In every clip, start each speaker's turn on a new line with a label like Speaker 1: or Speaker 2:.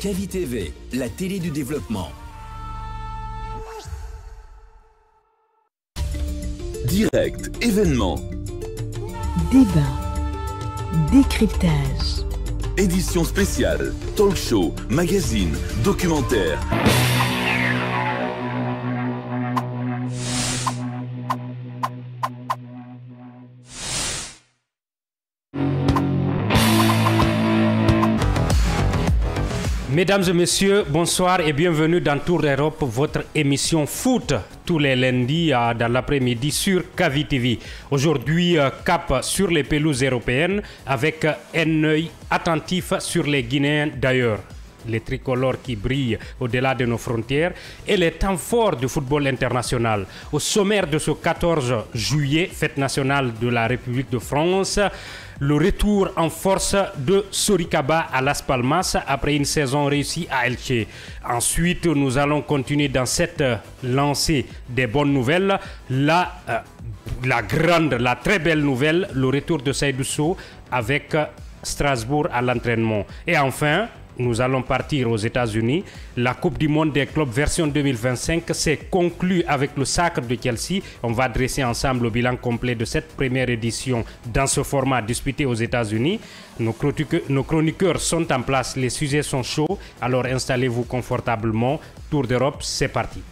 Speaker 1: Kavi TV, la télé du développement. Direct, événement.
Speaker 2: Débat, décryptage.
Speaker 1: Édition spéciale, talk show, magazine, documentaire.
Speaker 3: Mesdames et messieurs, bonsoir et bienvenue dans Tour d'Europe, votre émission foot tous les lundis dans l'après-midi sur Kavi TV. Aujourd'hui, cap sur les pelouses européennes avec un œil attentif sur les Guinéens d'ailleurs. Les tricolores qui brillent au-delà de nos frontières et les temps forts du football international. Au sommaire de ce 14 juillet, fête nationale de la République de France, le retour en force de Sorikaba à Las Palmas après une saison réussie à Elche. Ensuite, nous allons continuer dans cette lancée des bonnes nouvelles. La très belle nouvelle, le retour de Seydou Sow avec Strasbourg à l'entraînement. Et enfin, nous allons partir aux États-Unis. La Coupe du Monde des clubs version 2025 s'est conclue avec le sacre de Chelsea. On va dresser ensemble le bilan complet de cette première édition dans ce format disputé aux États-Unis. Nos chroniqueurs sont en place, les sujets sont chauds. Alors installez-vous confortablement. Tour d'Europe, c'est parti.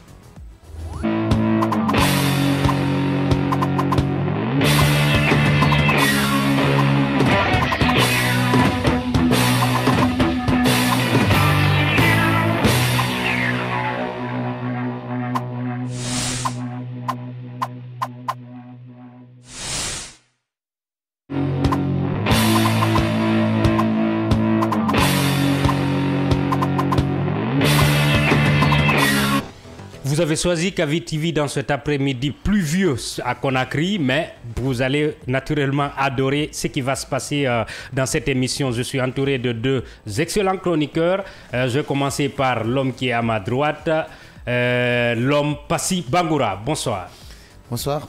Speaker 3: Vous avez choisi Kavi TV dans cet après-midi pluvieux à Conakry, mais vous allez naturellement adorer ce qui va se passer dans cette émission. Je suis entouré de deux excellents chroniqueurs. Je vais commencer par l'homme qui est à ma droite, l'homme Passy Bangoura. Bonsoir.
Speaker 4: Bonsoir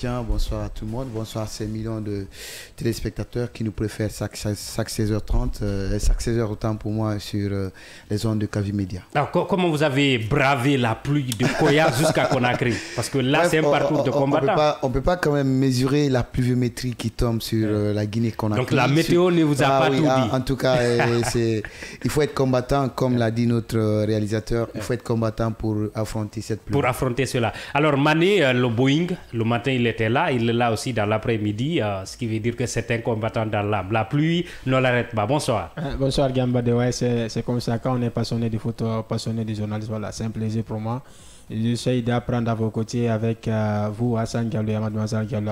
Speaker 4: Jean, bonsoir à tout le monde, bonsoir à ces millions de téléspectateurs qui nous préfèrent chaque 16h30, chaque 16h autant pour moi sur les ondes de Kavi Média.
Speaker 3: Alors comment vous avez bravé la pluie de Koya jusqu'à Conakry? Parce que là, c'est un parcours de combattant.
Speaker 4: On ne peut pas quand même mesurer la pluviométrie qui tombe sur la Guinée-Conakry.
Speaker 3: Donc la météo ne vous a pas tout dit.
Speaker 4: En tout cas, il faut être combattant, comme l'a dit notre réalisateur, il faut être combattant pour affronter cette pluie.
Speaker 3: Pour affronter cela. Alors le Boeing, le matin il était là, il est là aussi dans l'après-midi, ce qui veut dire que c'est un combattant dans l'âme. La pluie ne l'arrête pas. Bonsoir.
Speaker 5: Bonsoir Gambade, ouais, c'est comme ça, quand on est passionné du foot, passionné du journalisme, voilà, c'est un plaisir pour moi. J'essaie d'apprendre à vos côtés avec vous, Hassan Diallo et Mademoiselle Diallo,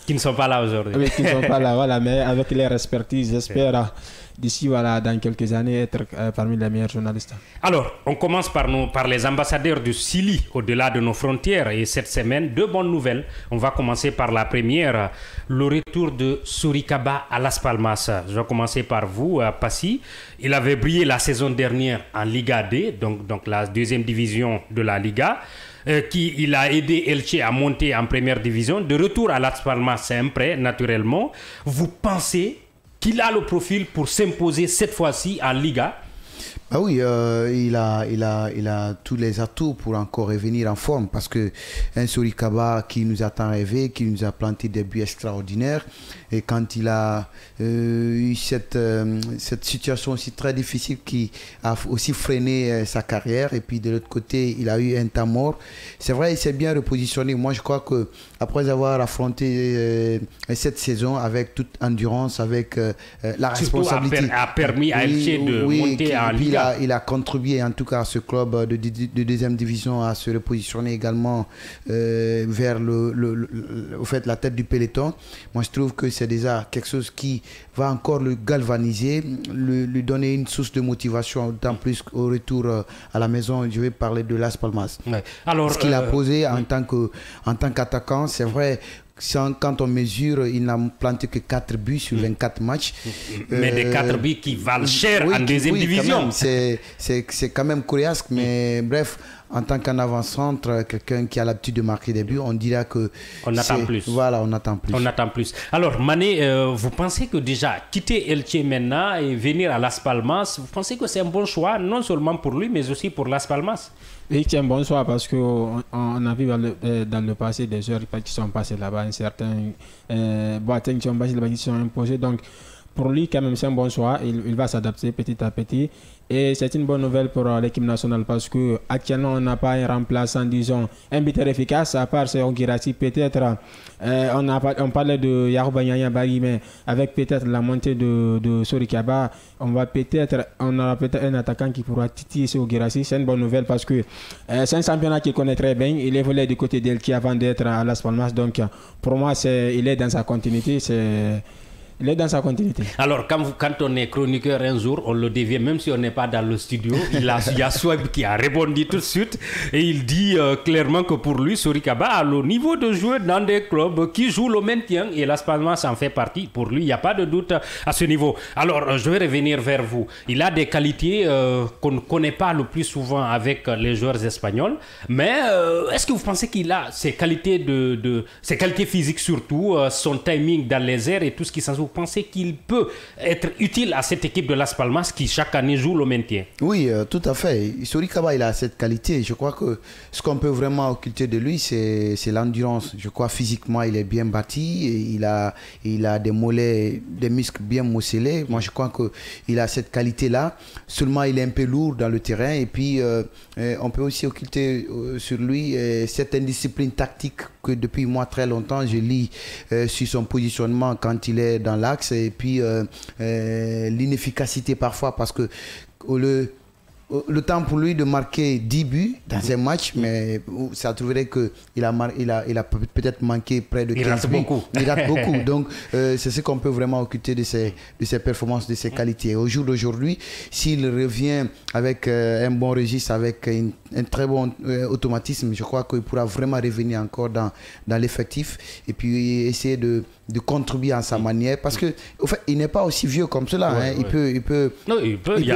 Speaker 3: qui ne sont pas là aujourd'hui.
Speaker 5: Oui, qui ne sont pas là, voilà, mais avec les expertises, j'espère d'ici, voilà, dans quelques années, être parmi les meilleurs journalistes.
Speaker 3: Alors, on commence par les ambassadeurs du Sili, au-delà de nos frontières. Et cette semaine, deux bonnes nouvelles. On va commencer par la première, le retour de Sorikaba à Las Palmas. Je vais commencer par vous, Passy. Il avait brillé la saison dernière en Liga D, donc la deuxième division de la Liga. Il a aidé Elche à monter en première division. De retour à Las Palmas, c'est un prêt, naturellement. Vous pensez qu'il a le profil pour s'imposer cette fois-ci en Liga?
Speaker 4: Ah oui, il a tous les atouts pour encore revenir en forme, parce que un Sorikaba qui nous a tant rêvé, qui nous a planté des buts extraordinaires, et quand il a eu cette situation aussi très difficile qui a aussi freiné sa carrière, et puis de l'autre côté il a eu un temps mort, c'est vrai, il s'est bien repositionné. Moi je crois que après avoir affronté cette saison avec toute endurance, avec la responsabilité,
Speaker 3: a permis à Elche de monter en Liga.
Speaker 4: Il a contribué en tout cas à ce club de deuxième division à se repositionner également vers la tête du peloton. Moi je trouve que c'est déjà quelque chose qui va encore le galvaniser, lui donner une source de motivation, d'autant plus qu'au retour à la maison, je vais parler de Las Palmas.
Speaker 3: Ouais. Alors,
Speaker 4: ce qu'il a posé en tant qu'attaquant, c'est vrai. Quand on mesure, il n'a planté que 4 buts sur 24 matchs.
Speaker 3: Mais des 4 buts qui valent cher en deuxième division.
Speaker 4: C'est quand même coriace, mais bref, en tant qu'un avant-centre, quelqu'un qui a l'habitude de marquer des buts, on dira que...
Speaker 3: On attend plus.
Speaker 4: Voilà, on attend plus.
Speaker 3: On attend plus. Alors, Mané, vous pensez que déjà, quitter Elche maintenant et venir à Las Palmas, vous pensez que c'est un bon choix, non seulement pour lui, mais aussi pour Las Palmas?
Speaker 5: Oui, c'est un bon choix parce qu'on a vu dans le passé des joueurs qui sont passés là-bas, un certain Boateng qui sont passés là-bas, qui sont imposés. Donc, pour lui, quand même, c'est un bon choix. Il va s'adapter petit à petit. Et c'est une bonne nouvelle pour l'équipe nationale parce qu'actuellement, on n'a pas un remplaçant, disons, un buteur efficace, à part Serhou Guirassy. Peut-être, on parlait de Yarouba Niang-Bari, mais avec peut-être la montée de Sori Kaba, on aura peut-être un attaquant qui pourra titiller Serhou Guirassy. C'est une bonne nouvelle parce que c'est un championnat qu'il connaît très bien. Il évoluait du côté d'Elche avant d'être à Las Palmas. Donc, pour moi, il est dans sa continuité. Il est dans sa continuité.
Speaker 3: Alors, quand on est chroniqueur un jour, on le devient, même si on n'est pas dans le studio. Il y a Sweb qui a répondu tout de suite et il dit clairement que pour lui, Sori Kaba a le niveau de jouer dans des clubs qui jouent le maintien et Las Palmas en fait partie. Pour lui, il n'y a pas de doute à ce niveau. Alors, je vais revenir vers vous. Il a des qualités qu'on ne connaît pas le plus souvent avec les joueurs espagnols. Mais est-ce que vous pensez qu'il a ses qualités ses qualités physiques surtout, son timing dans les airs et tout ce qui s'en joue? Vous pensez qu'il peut être utile à cette équipe de Las Palmas qui chaque année joue le maintien?
Speaker 4: Oui, tout à fait. Sori Kaba, il a cette qualité. Je crois que ce qu'on peut vraiment occulter de lui, c'est l'endurance. Je crois physiquement, il est bien bâti. Et il a des mollets, des muscles bien musclés. Moi, je crois qu'il a cette qualité-là. Seulement, il est un peu lourd dans le terrain. Et puis, on peut aussi occulter sur lui cette indiscipline tactique que depuis moi très longtemps, je lis sur son positionnement quand il est dans l'axe et puis l'inefficacité parfois parce que le temps pour lui de marquer 10 buts dans un match, mais ça trouverait qu'il a peut-être manqué près de 15 buts. Il rate beaucoup. Donc, c'est ce qu'on peut vraiment occulter de ses performances, de ses qualités. Au jour d'aujourd'hui, s'il revient avec un bon registre, avec un très bon automatisme, je crois qu'il pourra vraiment revenir encore dans l'effectif et puis essayer de contribuer à sa manière parce que au fait il n'est pas aussi vieux comme cela.
Speaker 3: Ouais,
Speaker 4: il peut il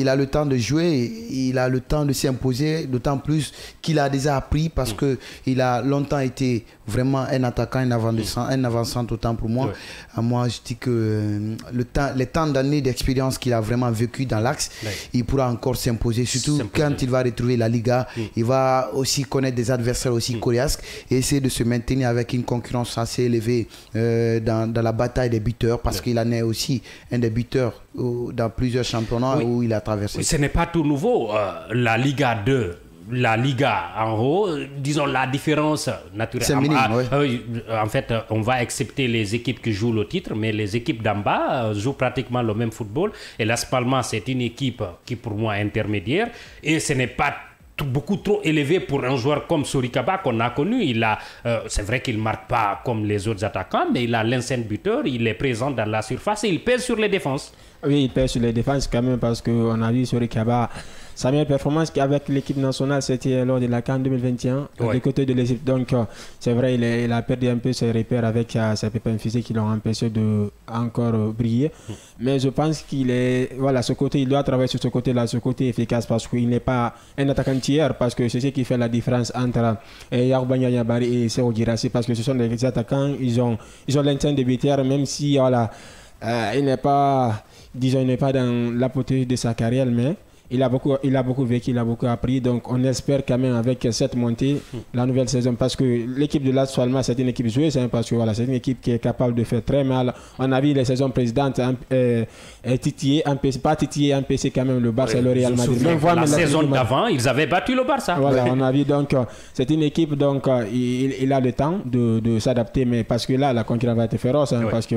Speaker 4: a le temps de jouer, il a le temps de s'imposer, d'autant plus qu'il a déjà appris parce que il a longtemps été vraiment un attaquant, un avant-centre autant pour moi. Moi je dis que les temps d'années d'expérience qu'il a vraiment vécu dans l'axe, il pourra encore s'imposer, surtout quand il va retrouver la Liga. Il va aussi connaître des adversaires aussi coriaces et essayer de se maintenir avec une concurrence assez élevée dans la bataille des buteurs parce qu'il en est aussi un des buteurs dans plusieurs championnats où il a traversé.
Speaker 3: Ce n'est pas tout nouveau. La Liga 2, la Liga en haut, disons la différence naturelle.
Speaker 4: C'est minime,
Speaker 3: en fait, on va accepter les équipes qui jouent le titre, mais les équipes d'en bas jouent pratiquement le même football. Et Las Palmas, c'est une équipe qui pour moi est intermédiaire. Et ce n'est pas beaucoup trop élevé pour un joueur comme Sori Kaba qu'on a connu. C'est vrai qu'il ne marque pas comme les autres attaquants, mais il a l'instinct buteur, il est présent dans la surface et il pèse sur les défenses. Oui,
Speaker 5: il pèse sur les défenses quand même parce qu'on a vu Sori Kaba, sa meilleure performance avec l'équipe nationale, c'était lors de la CAN 2021 du côté de l'Égypte. Donc, c'est vrai, il a perdu un peu ses repères avec ses pépins physiques qui l'ont empêché de encore briller. Mais je pense qu'il est, ce côté, il doit travailler sur ce côté-là, ce côté efficace parce qu'il n'est pas un attaquant tiers parce que c'est ce qui fait la différence entre Yarouba Niang-Bari et Serhou Guirassy parce que ce sont des attaquants, ils ont l'instinct de buteur même si il n'est pas, disons, il n'est pas dans l'apothéose de sa carrière, mais il a beaucoup vécu, il a beaucoup appris. Donc on espère quand même avec cette montée la nouvelle saison parce que l'équipe de Las Palmas c'est une équipe joueuse parce que c'est une équipe qui est capable de faire très mal. On a vu les saisons précédentes titiller, empêcher quand même le Barça et le Real Madrid.
Speaker 3: La saison d'avant, ils avaient battu le Barça.
Speaker 5: Voilà, on a vu donc c'est une équipe donc il a le temps de s'adapter, mais parce que là la concurrence va être féroce parce que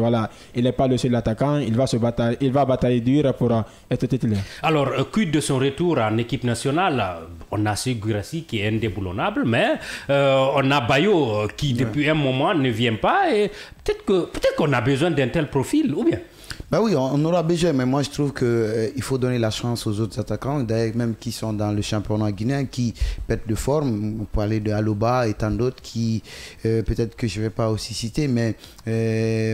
Speaker 5: il n'est pas le seul attaquant, il va batailler dur pour être titulaire.
Speaker 3: Alors quid de son retour en équipe nationale? On a Serhou Guirassy qui est indéboulonnable, mais on a Bayo qui depuis un moment ne vient pas et peut-être qu'on a besoin d'un tel profil, ou bien?
Speaker 4: Bah oui, on aura besoin, mais moi je trouve qu'il faut donner la chance aux autres attaquants, d'ailleurs même qui sont dans le championnat guinéen, qui pètent de forme. On peut parler de Aloba et tant d'autres qui, peut-être que je ne vais pas aussi citer, mais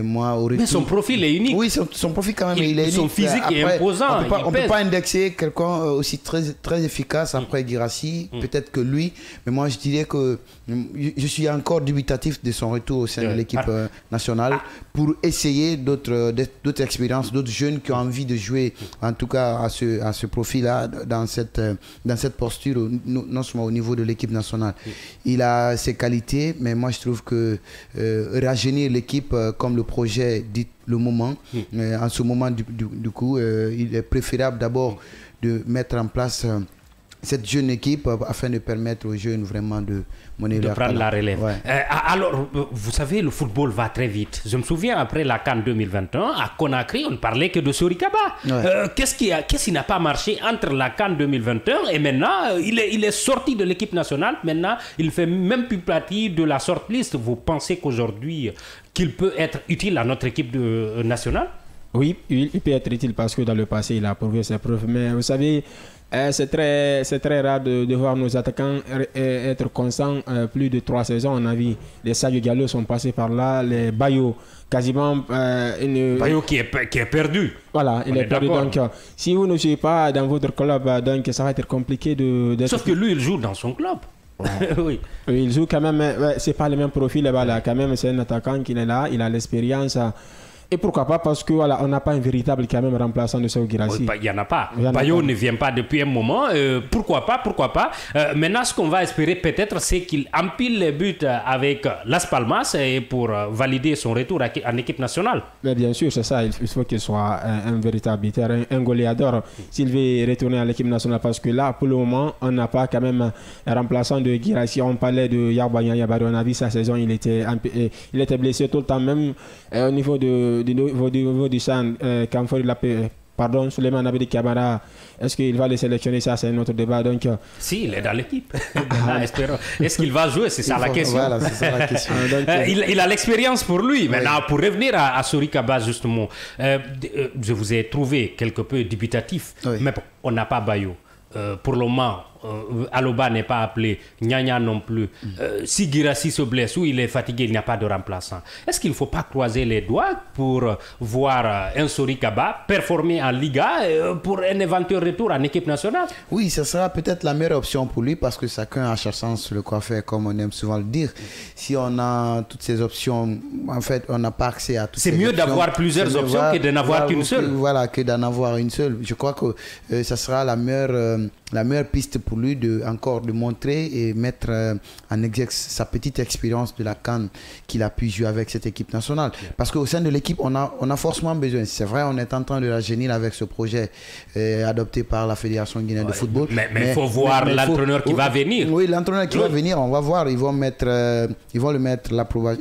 Speaker 4: moi au retour...
Speaker 3: Mais son profil est unique.
Speaker 4: Oui, son profil quand même, il est unique.
Speaker 3: Son physique est imposant.
Speaker 4: On ne peut pas indexer quelqu'un aussi très efficace après Guirassy, peut-être que lui, mais moi je dirais que je suis encore dubitatif de son retour au sein de l'équipe nationale pour essayer d'autres expériences, d'autres jeunes qui ont envie de jouer, en tout cas à ce profil-là, dans cette posture, non seulement au niveau de l'équipe nationale. Il a ses qualités, mais moi je trouve que rajeunir l'équipe comme le projet dit le moment, en ce moment du coup, il est préférable d'abord de mettre en place cette jeune équipe afin de permettre aux jeunes vraiment de
Speaker 3: prendre la relève.
Speaker 4: Ouais.
Speaker 3: Alors, vous savez, le football va très vite. Je me souviens, après la CAN 2021, à Conakry, on ne parlait que de Sori Kaba. Ouais. Qu'est-ce qui n'a pas marché entre la CAN 2021 et maintenant, il est sorti de l'équipe nationale. Maintenant, il ne fait même plus partie de la shortlist. Vous pensez qu'aujourd'hui, qu'il peut être utile à notre équipe nationale?
Speaker 5: Oui, il peut être utile parce que dans le passé, il a prouvé ses preuves. Mais vous savez, c'est très rare de voir nos attaquants être constants plus de 3 saisons. On a vu les Sadio Diallo sont passés par là, les Bayo quasiment...
Speaker 3: Bayo qui est perdu.
Speaker 5: Voilà, il est perdu. Donc, si vous ne jouez pas dans votre club, donc ça va être compliqué d'être...
Speaker 3: Sauf que lui, il joue dans son club.
Speaker 5: Ouais. Oui. Il joue quand même, c'est pas le même profil. Voilà, quand même, c'est un attaquant qui est là, il a l'expérience. Et pourquoi pas, parce que voilà, on n'a pas un véritable quand même remplaçant de Serhou Guirassy.
Speaker 3: Il n'y en a pas. Bayo ne vient pas depuis un moment. Pourquoi pas. Maintenant, ce qu'on va espérer peut-être, c'est qu'il empile les buts avec Las Palmas et pour valider son retour en équipe nationale.
Speaker 5: Mais bien sûr, c'est ça. Il faut qu'il soit un véritable buteur, un goléador s'il veut retourner à l'équipe nationale. Parce que là, pour le moment, on n'a pas quand même un remplaçant de Guirassy. On parlait de Yarbanya Yabari. On a vu sa saison, il était blessé tout le temps, même au niveau du champ, Kamfori pardon, Souleymane Abedi Kamara, est-ce qu'il va le sélectionner? Ça, c'est un autre débat. Donc,
Speaker 3: si, il est dans l'équipe. Est-ce qu'il va jouer? C'est ça la question.
Speaker 4: Voilà, c'est ça la question.
Speaker 3: Donc, il a l'expérience pour lui. Maintenant, pour revenir à Sori Kaba, justement, je vous ai trouvé quelque peu dubitatif, mais bon, on n'a pas Bayo. Pour le moment, Aloba n'est pas appelé, Nyanya non plus. Si Guirassy se blesse ou il est fatigué, il n'y a pas de remplaçant. Est-ce qu'il ne faut pas croiser les doigts pour voir un Sori Kaba performer en Liga pour un éventuel retour en équipe nationale?
Speaker 4: Oui, ce sera peut-être la meilleure option pour lui parce que chacun a sa chance le quoi faire, comme on aime souvent le dire. Si on a toutes ces options, en fait, on n'a pas accès à toutes ces options.
Speaker 3: C'est mieux d'avoir plusieurs options que de n'avoir qu'une seule.
Speaker 4: Voilà, que d'en avoir une seule. Je crois que ça sera la meilleure piste pour lui de montrer et mettre en exergue sa petite expérience de la CAN qu'il a pu jouer avec cette équipe nationale. Parce qu'au sein de l'équipe, on a forcément besoin. C'est vrai, on est en train de rajeunir avec ce projet adopté par la Fédération guinéenne de football.
Speaker 3: Mais il faut voir l'entraîneur qui va venir.
Speaker 4: Oui, l'entraîneur qui va venir, on va voir. Ils vont le mettre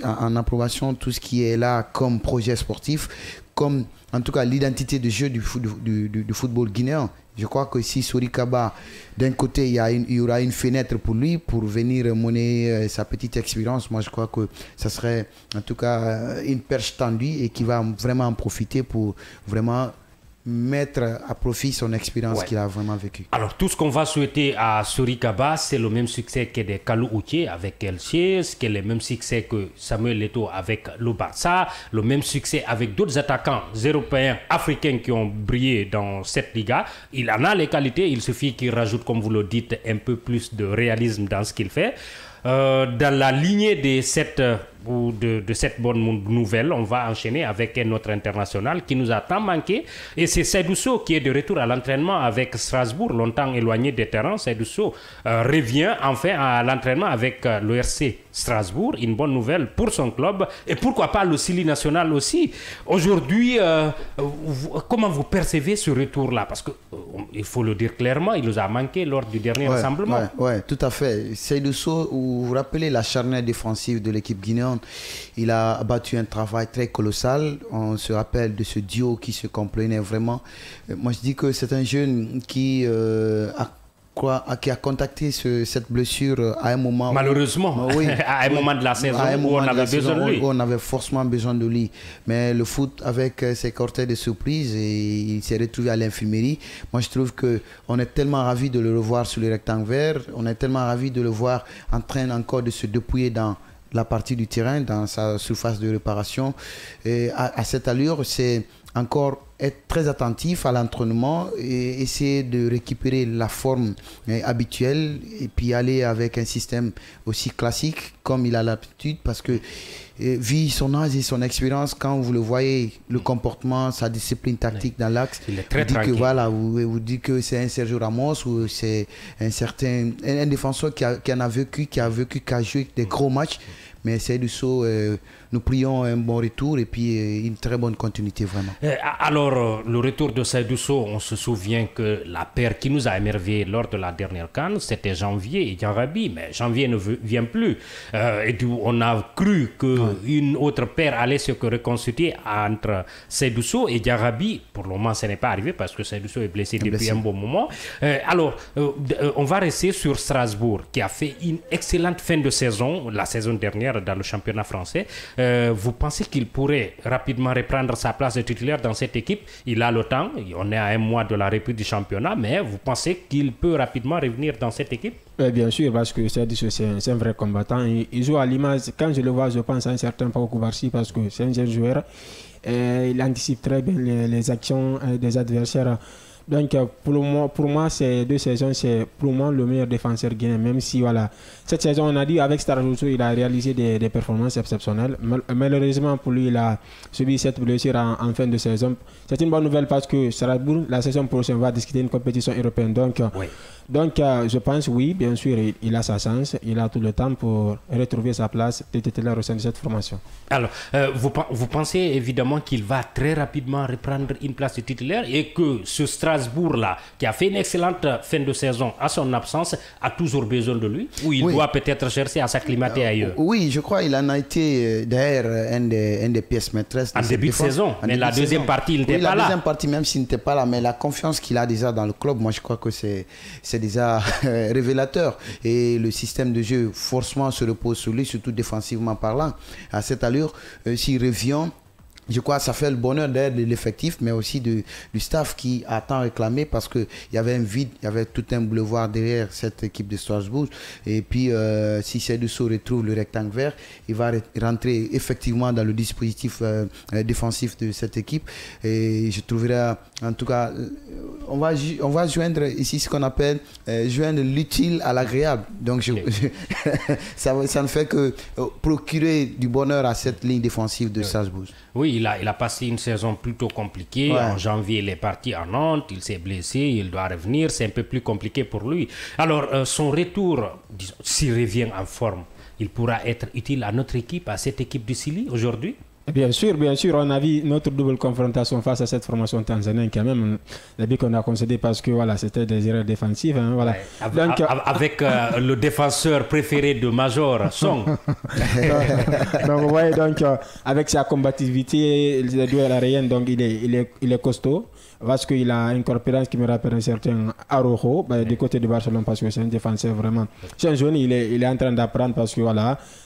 Speaker 4: en approbation tout ce qui est là comme projet sportif, comme en tout cas l'identité de jeu du football guinéen. Je crois que si Sori Kaba, d'un côté, il y aura une fenêtre pour lui pour venir mener sa petite expérience. Moi, je crois que ça serait en tout cas une perche tendue et qui va vraiment en profiter pour vraiment mettre à profit son expérience qu'il a vraiment vécue.
Speaker 3: Alors, tout ce qu'on va souhaiter à Sori Kaba, c'est le même succès que des Kalou Outié avec Elche, c'est le même succès que Samuel Eto'o avec le Barça, le même succès avec d'autres attaquants européens, africains qui ont brillé dans cette Liga. Il en a les qualités, il suffit qu'il rajoute, comme vous le dites, un peu plus de réalisme dans ce qu'il fait. Dans la lignée de cette bonne nouvelle, on va enchaîner avec un autre international qui nous a tant manqué. Et c'est Seydou Sow qui est de retour à l'entraînement avec Strasbourg, longtemps éloigné des terrains. Seydou Sow revient enfin à l'entraînement avec l'ORC Strasbourg. Une bonne nouvelle pour son club. Et pourquoi pas le Sili national aussi. Aujourd'hui, comment vous percevez ce retour-là? Parce qu'il faut le dire clairement, il nous a manqué lors du dernier rassemblement.
Speaker 4: Oui, tout à fait. Seydou Sow, vous vous rappelez la charnière défensive de l'équipe guinéenne? Il a abattu un travail très colossal. On se rappelle de ce duo qui se comprenait vraiment. Moi, je dis que c'est un jeune qui a qui a contacté cette blessure à un moment.
Speaker 3: Malheureusement,
Speaker 4: oui,
Speaker 3: à un moment de la saison où on avait besoin de lui.
Speaker 4: On avait forcément besoin de lui. Mais le foot, avec ses cortèges de surprises, et il s'est retrouvé à l'infirmerie. Moi, je trouve qu'on est tellement ravis de le revoir sur le rectangle vert. On est tellement ravis de le voir en train encore de se dépouiller dans la partie du terrain, dans sa surface de réparation. Et à cette allure, c'est encore être très attentif à l'entraînement et essayer de récupérer la forme habituelle et puis aller avec un système aussi classique comme il a l'habitude, parce que vu son âge et son expérience, quand vous le voyez, le comportement, sa discipline tactique dans l'axe, vous dites que c'est un Sergio Ramos ou c'est un défenseur qui a joué des gros matchs. Mais Seydou Sow, nous prions un bon retour et puis une très bonne continuité vraiment.
Speaker 3: Alors, le retour de Seydou Sow, on se souvient que la paire qui nous a émerveillés lors de la dernière CAN, c'était Janvier et Diarabi, mais Janvier ne vient plus. Et on a cru qu'une autre paire allait se reconstituer entre Seydou Sow et Diarabi. Pour le moment, ce n'est pas arrivé parce que Seydou Sow est blessé depuis un bon moment. Alors, on va rester sur Strasbourg, qui a fait une excellente fin de saison, la saison dernière, dans le championnat français. Vous pensez qu'il pourrait rapidement reprendre sa place de titulaire dans cette équipe? Il a le temps, on est à un mois de la reprise du championnat, mais vous pensez qu'il peut rapidement revenir dans cette équipe?
Speaker 5: Bien sûr, parce que c'est un vrai combattant. Il joue à l'image, quand je le vois, je pense à un certain Pao Koubarsi, parce que c'est un jeune joueur. Il anticipe très bien les actions des adversaires. Donc pour moi, ces 2 saisons, c'est pour moi le meilleur défenseur guinéen. Même si cette saison, on a dit avec Strasbourg, il a réalisé des performances exceptionnelles. Malheureusement pour lui, il a subi cette blessure en fin de saison. C'est une bonne nouvelle parce que Strasbourg, la saison prochaine, va discuter une compétition européenne. Donc je pense, oui, bien sûr, il a sa chance. Il a tout le temps pour retrouver sa place de titulaire au sein de cette formation.
Speaker 3: Alors, vous pensez évidemment qu'il va très rapidement reprendre une place de titulaire et que ce Strasbourg-là, qui a fait une excellente fin de saison à son absence, a toujours besoin de lui? Ou il doit peut-être chercher à s'acclimater ailleurs?
Speaker 4: Oui, je crois qu'il en a été d'ailleurs une des pièces maîtresses.
Speaker 3: En début de saison, mais la deuxième partie, il n'était pas là.
Speaker 4: La deuxième partie, même s'il n'était pas là, mais la confiance qu'il a déjà dans le club, moi je crois que c'est déjà révélateur. Et le système de jeu, forcément, se repose sur lui, surtout défensivement parlant. À cette allure, s'il revient, je crois que ça fait le bonheur de l'effectif, mais aussi du staff qui a tant réclamé, parce qu'il y avait un vide, il y avait tout un boulevard derrière cette équipe de Strasbourg. Et puis, si Seydou Sow retrouve le rectangle vert, il va rentrer effectivement dans le dispositif défensif de cette équipe. Et je trouverai, en tout cas, on va joindre ici ce qu'on appelle joindre l'utile à l'agréable. Donc, ça ne fait que procurer du bonheur à cette ligne défensive de Strasbourg.
Speaker 3: Oui, il a passé une saison plutôt compliquée. Ouais. En janvier, il est parti à Nantes, il s'est blessé, il doit revenir. C'est un peu plus compliqué pour lui. Alors, son retour, s'il revient en forme, il pourra être utile à notre équipe, à cette équipe du Sili aujourd'hui?
Speaker 5: Bien sûr, on a vu notre double confrontation face à cette formation tanzanienne quand même, le but qu'on a concédé parce que c'était des erreurs défensives. Hein, voilà.
Speaker 3: Ouais, avec le défenseur préféré de Major, Song.
Speaker 5: Donc vous voyez, avec sa combativité, le duel aérien, donc il est costaud. Parce qu'il a une corpulence qui me rappelle un certain Araujo du côté de Barcelone, parce que c'est un défenseur vraiment. C'est un jeune, il est en train d'apprendre parce que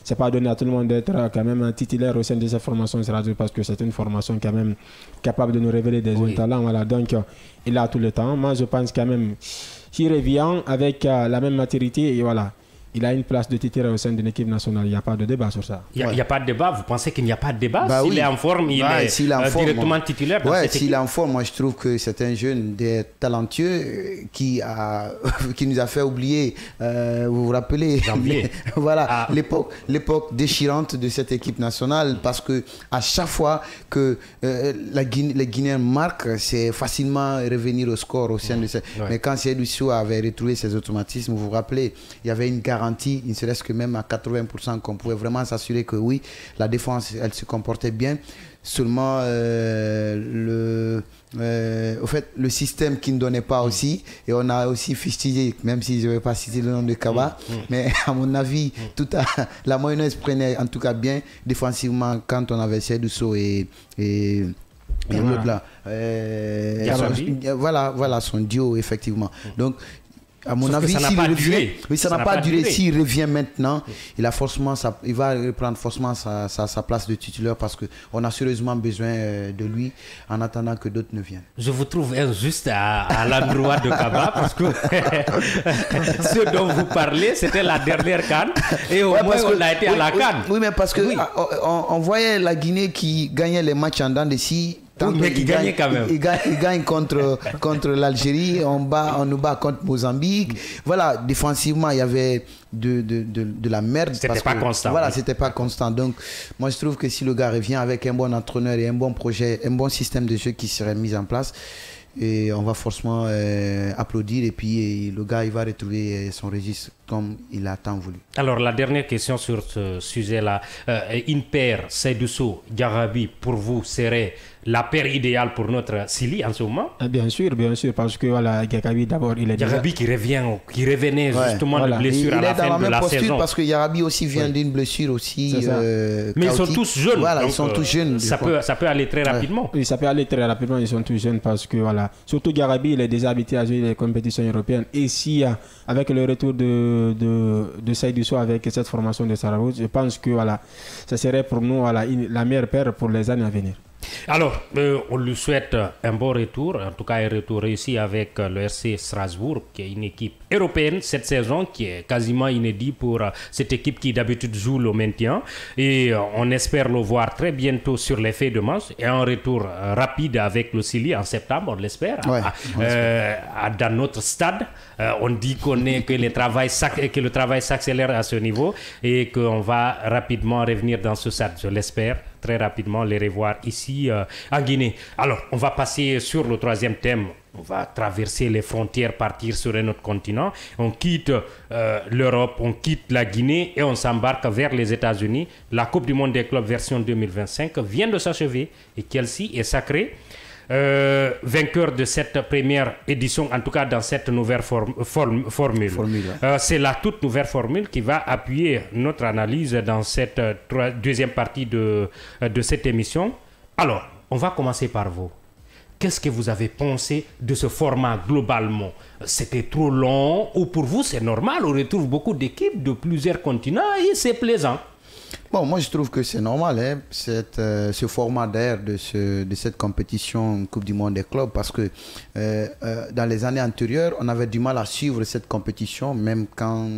Speaker 5: c'est pas donné à tout le monde d'être quand même un titulaire au sein de cette formation, parce que c'est une formation quand même capable de nous révéler des jeunes talents. Voilà. Donc il a tout le temps. Moi je pense quand même qu'il revient avec la même maturité et voilà. Il a une place de titulaire au sein de l'équipe nationale. Il n'y a pas de débat sur ça.
Speaker 3: Il n'y a pas de débat. Vous pensez qu'il n'y a pas de débat? S'il est en forme, il est directement titulaire dans cette équipe.
Speaker 4: S'il est en forme, moi je trouve que c'est un jeune talentueux qui nous a fait oublier, vous vous rappelez, l'époque déchirante de cette équipe nationale, parce que à chaque fois que les Guinéens marquent, c'est facilement revenir au score au sein de cette... Mais quand Seydou Sow avait retrouvé ses automatismes, vous vous rappelez, il y avait une garantie, il ne serait-ce que même à 80% qu'on pouvait vraiment s'assurer que oui, la défense, elle se comportait bien. Seulement, au fait, le système qui ne donnait pas aussi, et on a aussi fustigé, même si je ne vais pas citer le nom de Kaba, mais à mon avis, la mayonnaise prenait en tout cas bien défensivement quand on avait Seydou Sow et l'autre là. Voilà son duo, effectivement. Donc, À mon
Speaker 3: Sauf
Speaker 4: avis,
Speaker 3: ça n'a
Speaker 4: s'il
Speaker 3: pas
Speaker 4: revient,
Speaker 3: duré.
Speaker 4: oui, ça
Speaker 3: Ça
Speaker 4: n'a pas duré. S'il revient maintenant, il va reprendre forcément sa place de titulaire parce qu'on a sérieusement besoin de lui en attendant que d'autres ne viennent.
Speaker 3: Je vous trouve injuste à l'endroit de Kaba parce que ce dont vous parlez, c'était la dernière CAN et au moins on a été à la CAN.
Speaker 4: Oui, mais parce que on voyait la Guinée qui gagnait les matchs en dents de scie.
Speaker 3: Oui, mais qui gagnait quand même.
Speaker 4: Il gagne contre l'Algérie, on nous bat contre Mozambique. Voilà, défensivement, il y avait de la merde.
Speaker 3: C'était pas constant.
Speaker 4: Voilà, c'était pas constant. Donc, moi, je trouve que si le gars revient avec un bon entraîneur et un bon projet, un bon système de jeu qui serait mis en place, et on va forcément applaudir. Et puis, le gars, il va retrouver son registre comme il a tant voulu.
Speaker 3: Alors, la dernière question sur ce sujet-là. Une paire, Seydou Sow, Diarabi, pour vous, serait la paire idéale pour notre Sili en ce moment?
Speaker 5: Bien sûr, parce que voilà, Diarabi d'abord, il est
Speaker 3: Diarabi qui revenait justement de blessure à la fin de la saison.
Speaker 4: Parce que Diarabi aussi vient d'une blessure aussi.
Speaker 3: Mais ils sont tous jeunes.
Speaker 4: Voilà,
Speaker 3: donc,
Speaker 4: ils sont tous jeunes.
Speaker 3: Ça peut aller très rapidement.
Speaker 5: Oui, ça peut aller très rapidement. Ils sont tous jeunes parce que voilà, surtout Diarabi, il est déjà habitué à jouer les compétitions européennes. Et si avec le retour de Seydou Sow avec cette formation de Sarajevo, je pense que voilà, ça serait pour nous la meilleure paire pour les années à venir.
Speaker 3: Alors, on lui souhaite un bon retour, en tout cas un retour réussi avec le RC Strasbourg, qui est une équipe européenne cette saison, qui est quasiment inédit pour cette équipe qui d'habitude joue le maintien. Et on espère le voir très bientôt sur les feuilles de match et un retour rapide avec le Sili en septembre, on l'espère, dans notre stade. On dit que le travail s'accélère à ce niveau et qu'on va rapidement revenir dans ce stade, je l'espère. Très rapidement les revoir ici en Guinée. Alors, on va passer sur le troisième thème. On va traverser les frontières, partir sur un autre continent. On quitte l'Europe, on quitte la Guinée et on s'embarque vers les États-Unis. La Coupe du Monde des clubs version 2025 vient de s'achever et Chelsea est sacré vainqueur de cette première édition, en tout cas dans cette nouvelle formule. C'est la toute nouvelle formule qui va appuyer notre analyse dans cette deuxième partie de cette émission. Alors, on va commencer par vous. Qu'est-ce que vous avez pensé de ce format globalement? C'était trop long ou pour vous c'est normal? On retrouve beaucoup d'équipes de plusieurs continents et c'est plaisant.
Speaker 4: Bon, moi je trouve que c'est normal, hein, ce format d'air de cette compétition Coupe du Monde des clubs, parce que dans les années antérieures, on avait du mal à suivre cette compétition, même quand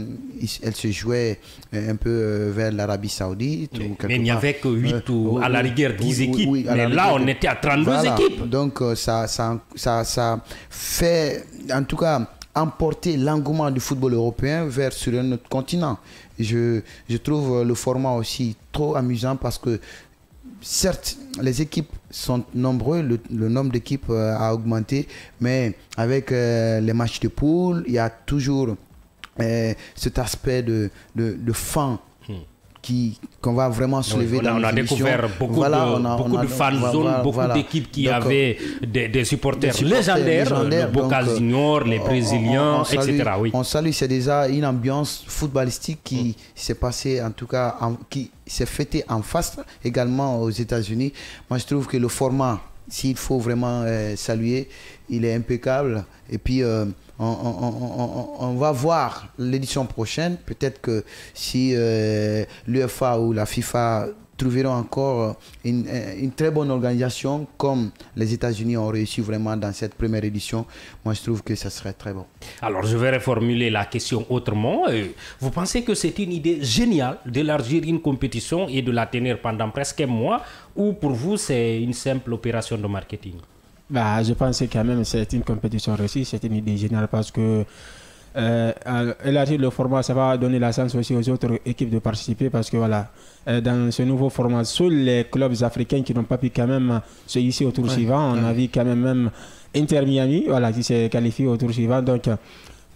Speaker 4: elle se jouait un peu vers l'Arabie Saoudite.
Speaker 3: Mais il n'y avait que 8 ou à la rigueur 10 équipes. Oui, mais là, on était à 32 équipes.
Speaker 4: Donc ça fait, en tout cas, emporter l'engouement du football européen sur un autre continent. Je trouve le format aussi trop amusant parce que certes, les équipes sont nombreuses, le nombre d'équipes a augmenté, mais avec les matchs de poule, il y a toujours cet aspect de fan qu'on va vraiment soulever dans
Speaker 3: on a découvert beaucoup de fan-zones, beaucoup d'équipes qui avaient des supporters légendaires, le Boca Juniors, les Brésiliens, etc.
Speaker 4: On salue, c'est déjà une ambiance footballistique qui s'est passée, en tout cas, qui s'est fêtée en face également aux États-Unis. Moi, je trouve que le format, s'il faut vraiment saluer, il est impeccable. Et puis, on va voir l'édition prochaine. Peut-être que si l'UEFA ou la FIFA trouveront encore une très bonne organisation comme les États-Unis ont réussi vraiment dans cette première édition, moi je trouve que ça serait très bon.
Speaker 3: Alors je vais reformuler la question autrement. Vous pensez que c'est une idée géniale d'élargir une compétition et de la tenir pendant presque un mois, ou pour vous c'est une simple opération de marketing?
Speaker 5: Je pense que quand même c'est une compétition réussie, c'est une idée géniale parce que élargir le format, ça va donner la chance aussi aux autres équipes de participer parce que voilà, dans ce nouveau format, seuls les clubs africains qui n'ont pas pu quand même se hisser au tour suivant, on a vu quand même Inter Miami qui s'est qualifié au tour suivant. Donc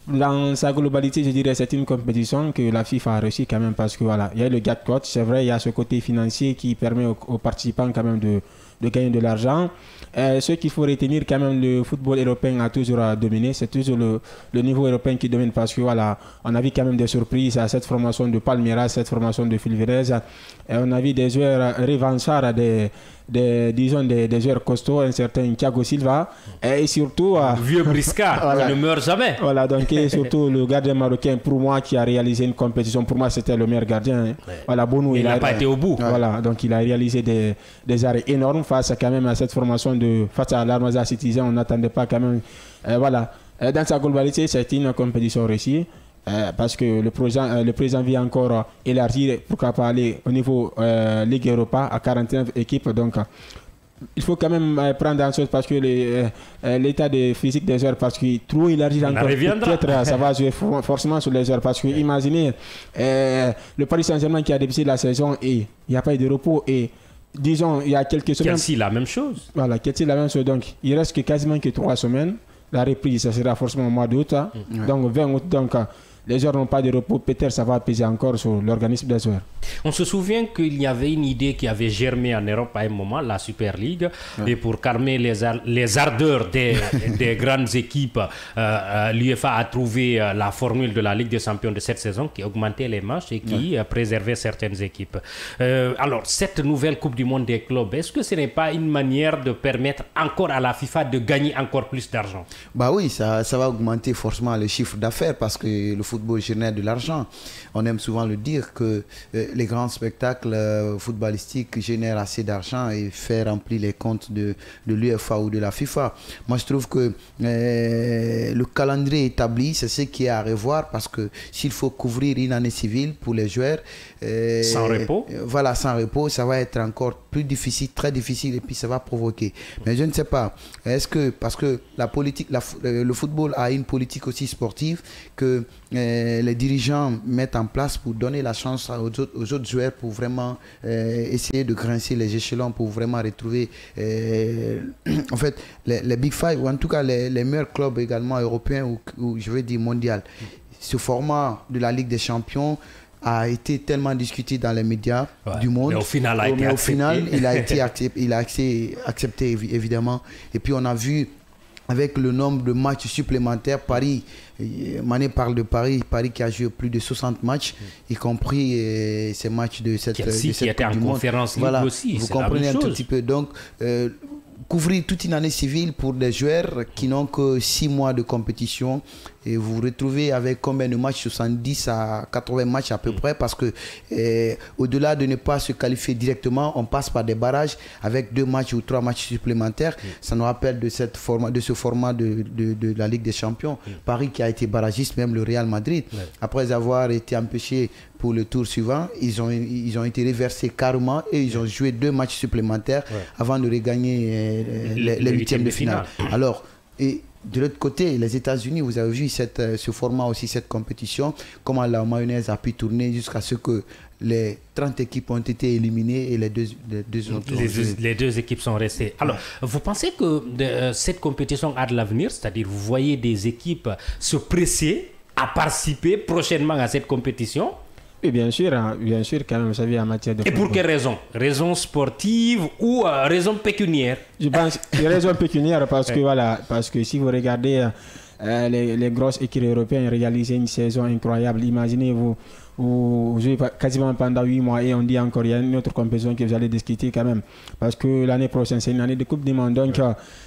Speaker 5: dans sa globalité, je dirais c'est une compétition que la FIFA a réussi quand même parce que voilà, il y a le jackpot, c'est vrai, il y a ce côté financier qui permet aux participants quand même gagner de l'argent. Ce qu'il faut retenir quand même, le football européen a toujours dominé. C'est toujours le niveau européen qui domine parce que voilà, on a vu quand même des surprises à cette formation de Palmeiras, cette formation de Filverez. On a vu des joueurs revanchards, des joueurs costauds, un certain Thiago Silva et surtout
Speaker 3: vieux briscard
Speaker 5: voilà,
Speaker 3: qui ne meurt jamais.
Speaker 5: Voilà, donc et surtout le gardien marocain, pour moi, qui a réalisé une compétition, pour moi c'était le meilleur gardien.
Speaker 3: Ouais.
Speaker 5: Voilà, Bonou,
Speaker 3: il n'a pas été au bout.
Speaker 5: Voilà, donc il a réalisé des arrêts énormes face à quand même à cette formation face à l'Armaza Citizen. On n'attendait pas quand même. Voilà, dans sa globalité, c'était une compétition réussie. Parce que le président vient encore élargir, pourquoi pas aller au niveau Ligue Europa à 49 équipes. Donc, il faut quand même prendre en chose parce que l'état de physique des joueurs, parce que trop élargir encore, peut-être ça va jouer forcément sur les joueurs. Parce que imaginez le Paris Saint-Germain qui a débuté la saison et il n'y a pas eu de repos et disons il y a quelques semaines.
Speaker 3: Chelsea la même chose.
Speaker 5: Voilà, Chelsea la même chose. Donc, il reste quasiment que 3 semaines. La reprise, ça sera forcément au mois d'août. Donc, 20 août. Donc, les joueurs n'ont pas de repos, peut-être ça va peser encore sur l'organisme des joueurs.
Speaker 3: On se souvient qu'il y avait une idée qui avait germé en Europe à un moment, la Super League, et pour calmer les ardeurs des grandes équipes, l'UEFA a trouvé la formule de la Ligue des Champions de cette saison qui augmentait les matchs et qui préservait certaines équipes. Alors, cette nouvelle Coupe du Monde des clubs, est-ce que ce n'est pas une manière de permettre encore à la FIFA de gagner encore plus d'argent?
Speaker 4: Bah oui, ça va augmenter forcément le chiffre d'affaires parce que le football génère de l'argent. On aime souvent le dire que les grands spectacles footballistiques génèrent assez d'argent et faire remplir les comptes de l'UEFA ou de la FIFA. Moi, je trouve que le calendrier établi, c'est ce qui est à revoir parce que s'il faut couvrir une année civile pour les joueurs,
Speaker 3: sans repos,
Speaker 4: voilà, sans repos, ça va être encore plus difficile, très difficile, et puis ça va provoquer. Mais je ne sais pas, est-ce que, parce que la politique, le football a une politique aussi sportive que les dirigeants mettent en place pour donner la chance aux autres joueurs pour vraiment essayer de grincer les échelons, pour vraiment retrouver en fait les Big Five, ou en tout cas les meilleurs clubs également européens ou je veux dire mondial. Ce format de la Ligue des Champions a été tellement discuté dans les médias du monde.
Speaker 3: Mais au final,
Speaker 4: il a été accepté évidemment. Et puis on a vu avec le nombre de matchs supplémentaires, Paris, Mané parle de Paris qui a joué plus de 60 matchs, y compris ces matchs de cette Coupe
Speaker 3: qui était en conférence libre aussi.
Speaker 4: Vous comprenez un tout petit peu. Donc, couvrir toute une année civile pour des joueurs qui n'ont que 6 mois de compétition, et vous vous retrouvez avec combien de matchs? 70 à 80 matchs à peu près, parce que au-delà de ne pas se qualifier directement, on passe par des barrages avec 2 matchs ou 3 matchs supplémentaires. Ça nous rappelle de ce format de la Ligue des Champions. Paris qui a été barragiste, même le Real Madrid, après avoir été empêché pour le tour suivant, ils ont été reversés carrément et ils ont joué 2 matchs supplémentaires avant de regagner les huitièmes de finale. Alors, et de l'autre côté, les États-Unis, vous avez vu ce format aussi, cette compétition, comment la mayonnaise a pu tourner jusqu'à ce que les 30 équipes ont été éliminées et les deux
Speaker 3: équipes sont restées. Alors, vous pensez que cette compétition a de l'avenir? C'est-à-dire, vous voyez des équipes se presser à participer prochainement à cette compétition?
Speaker 5: Et bien sûr, quand même, vous savez, en matière de
Speaker 3: football. Et pour quelles raisons? Raisons sportives ou raisons pécuniaires? Je pense
Speaker 5: raisons pécuniaires parce que voilà, parce que si vous regardez les grosses équipes européennes réaliser une saison incroyable, imaginez vous jouez quasiment pendant 8 mois et on dit encore il y a une autre compétition que vous allez discuter quand même, parce que l'année prochaine c'est une année de Coupe du Monde, donc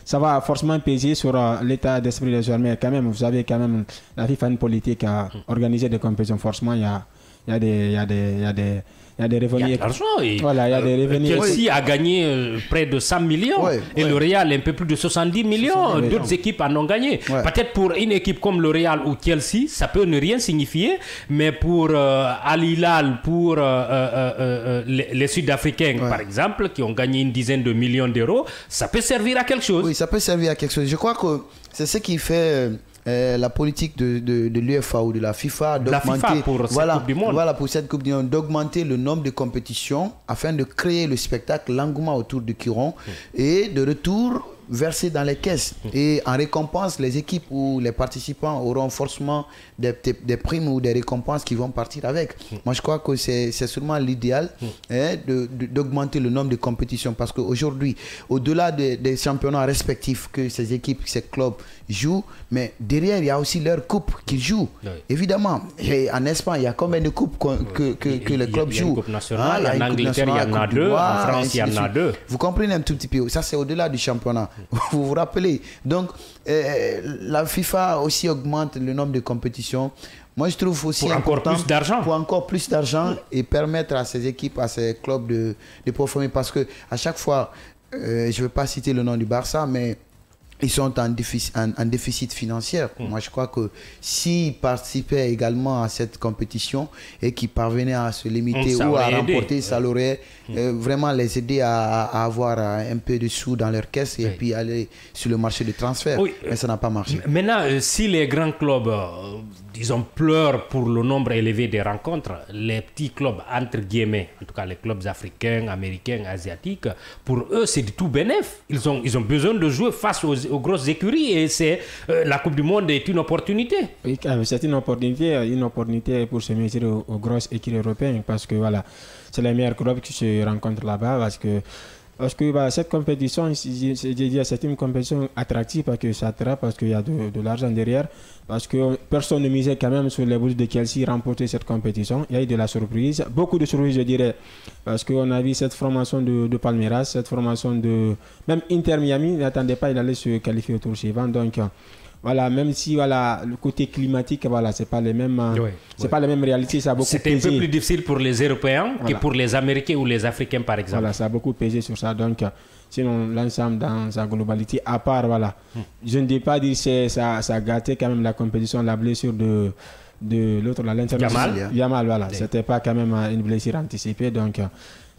Speaker 5: ça va forcément peser sur l'état d'esprit des joueurs. Mais quand même, vous savez, quand même, la FIFA a une politique à organiser des compétitions. Forcément, il y a des revenus.
Speaker 3: Il y a de l'argent.
Speaker 5: Voilà, il y a des revenus.
Speaker 3: Chelsea a gagné près de 100 millions et le Real un peu plus de 70 millions. D'autres équipes en ont gagné. Peut-être pour une équipe comme le Real ou Chelsea, ça peut ne rien signifier, mais pour Al Hilal, pour les Sud-Africains, par exemple, qui ont gagné une dizaine de millions d'euros, ça peut servir à quelque chose.
Speaker 4: Oui, ça peut servir à quelque chose. Je crois que c'est ce qui fait la politique de l'UEFA ou de la FIFA
Speaker 3: d'augmenter pour cette Coupe du Monde.
Speaker 4: Voilà, pour cette Coupe du Monde, d'augmenter le nombre de compétitions afin de créer le spectacle, l'engouement autour du Quiron et de retour versés dans les caisses. Et en récompense, les équipes ou les participants auront forcément des primes ou des récompenses qui vont partir avec. Moi, je crois que c'est sûrement l'idéal d'augmenter le nombre de compétitions parce qu'aujourd'hui, au-delà des championnats respectifs que ces équipes, ces clubs jouent, mais derrière, il y a aussi leur coupe qu'ils jouent. Oui. Évidemment, et en Espagne, il y a combien de coupes que les clubs jouent?
Speaker 3: Il y a une coupe nationale, en Angleterre, il y en a deux, en France, il y en a deux.
Speaker 4: Vous comprenez un tout petit peu. Ça, c'est au-delà du championnat. Vous vous rappelez. Donc, la FIFA aussi augmente le nombre de compétitions. Moi, je trouve aussi
Speaker 3: pour
Speaker 4: important
Speaker 3: encore plus d'argent.
Speaker 4: Pour encore plus d'argent et permettre à ces équipes, à ces clubs de performer. Parce que à chaque fois, je ne vais pas citer le nom du Barça, mais ils sont en déficit financier. Moi, je crois que s'ils participaient également à cette compétition et qu'ils parvenaient à se limiter ou à remporter, ça l'aurait vraiment les aider à avoir un peu de sous dans leur caisse et puis aller sur le marché de transfert. Oui. Mais ça n'a pas marché.
Speaker 3: Maintenant, si les grands clubs, disons, pleurent pour le nombre élevé des rencontres, les petits clubs, entre guillemets, en tout cas les clubs africains, américains, asiatiques, pour eux, c'est du tout bénéf. Ils ont besoin de jouer face aux grosses écuries et la Coupe du Monde est une opportunité.
Speaker 5: Oui, c'est une opportunité pour se mesurer aux grosses écuries européennes parce que voilà, c'est les meilleurs clubs qui se rencontrent là-bas parce que cette compétition, c'est une compétition attractive parce que ça attrape, parce qu'il y a de l'argent derrière, parce que personne ne misait quand même sur les Bulls de Chelsea remporter cette compétition. Il y a eu de la surprise, beaucoup de surprises je dirais, parce qu'on a vu cette formation de Palmeiras, cette formation de même Inter Miami, n'attendait pas, il allait se qualifier au tour suivant, donc voilà, même si voilà, le côté climatique, voilà, c'est pas les mêmes, pas les mêmes réalités, ça a beaucoup pesé.
Speaker 3: C'était un peu plus difficile pour les Européens que pour les Américains ou les Africains, par exemple.
Speaker 5: Voilà, ça a beaucoup pesé sur ça. Donc, sinon, l'ensemble dans sa globalité, à part, voilà, je ne dis pas dire que ça a gâté quand même la compétition, la blessure de l'autre, l'international. Yamal, voilà, c'était pas quand même une blessure anticipée. Donc,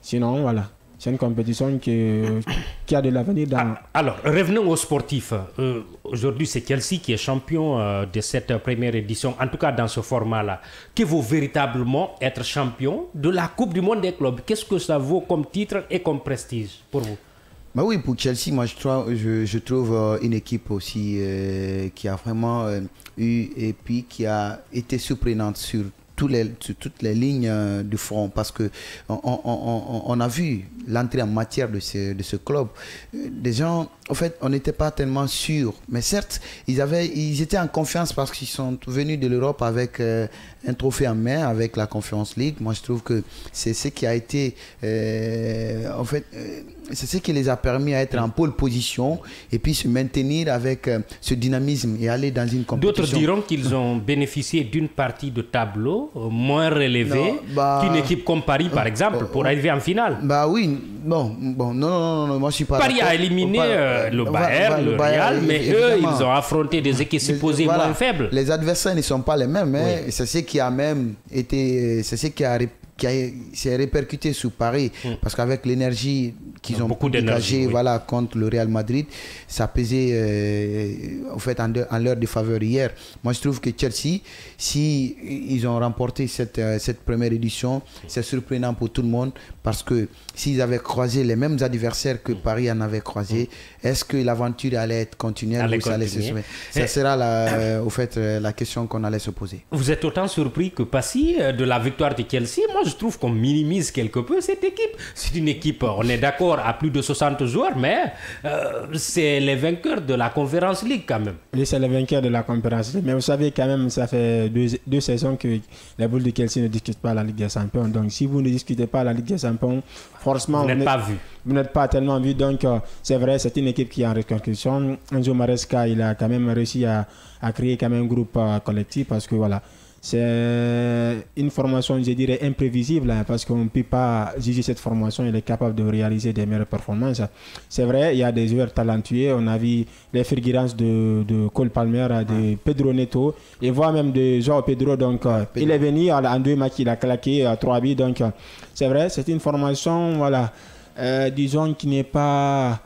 Speaker 5: sinon, voilà. C'est une compétition qui a de l'avenir dans...
Speaker 3: Alors, revenons aux sportifs. Aujourd'hui, c'est Chelsea qui est champion de cette première édition, en tout cas dans ce format-là. Que vaut véritablement être champion de la Coupe du Monde des clubs? Qu'est-ce que ça vaut comme titre et comme prestige pour vous?
Speaker 4: Bah oui, pour Chelsea, moi je trouve une équipe aussi qui a vraiment eu et puis qui a été surprenante sur toutes les lignes du front parce que on a vu l'entrée en matière de ce club. Des gens, en fait, on n'était pas tellement sûrs, mais certes, ils étaient en confiance parce qu'ils sont venus de l'Europe avec un trophée en main, avec la Conference League. Moi, je trouve que c'est ce qui a été, en fait, c'est ce qui les a permis à être en pole position et puis se maintenir avec ce dynamisme et aller dans une compétition.
Speaker 3: D'autres diront qu'ils ont bénéficié d'une partie de tableau moins relevée qu'une équipe comme Paris, par exemple, pour arriver en finale.
Speaker 4: Bah oui, non, moi je suis pas
Speaker 3: Paris a éliminé le Bayern, le Real, mais eux, ils ont affronté des équipes supposées moins faibles.
Speaker 4: Les adversaires ne sont pas les mêmes, hein. C'est ce qui a même été, c'est ce qui s'est répercuté sur Paris, parce qu'avec l'énergie qu'ils ont dégagée contre le Real Madrid, ça pesait en fait en leur défaveur hier. Moi je trouve que Chelsea, si ils ont remporté cette première édition, c'est surprenant pour tout le monde, parce que s'ils avaient croisé les mêmes adversaires que Paris en avait croisé, est-ce que l'aventure allait être continuelle ou ça allait se soumettre? Ça sera la question qu'on allait se poser.
Speaker 3: Vous êtes autant surpris que Passy de la victoire de Chelsea? Moi je trouve qu'on minimise quelque peu cette équipe. C'est une équipe, on est d'accord, à plus de 60 joueurs, mais c'est les vainqueurs de la Conference League quand même.
Speaker 5: Oui, c'est les vainqueurs de la Conference League, mais vous savez quand même, ça fait deux saisons que les Bulls de Chelsea ne discutent pas la Ligue des Champions. Donc si vous ne discutez pas la Ligue des Champions, forcément vous n'êtes pas tellement vu. Donc c'est vrai, c'est une équipe qui est en reconstruction. Enzo Maresca, il a quand même réussi à créer quand même un groupe collectif, parce que voilà, c'est une formation, je dirais, imprévisible, hein, parce qu'on ne peut pas juger cette formation. Il est capable de réaliser des meilleures performances. C'est vrai, il y a des joueurs talentueux. On a vu les fulgurances de Cole Palmer, de Pedro Neto, et voire même de João Pedro. Donc, il est venu en 2 matchs, il a claqué 3 buts. Donc, c'est vrai, c'est une formation, voilà, disons, qui n'est pas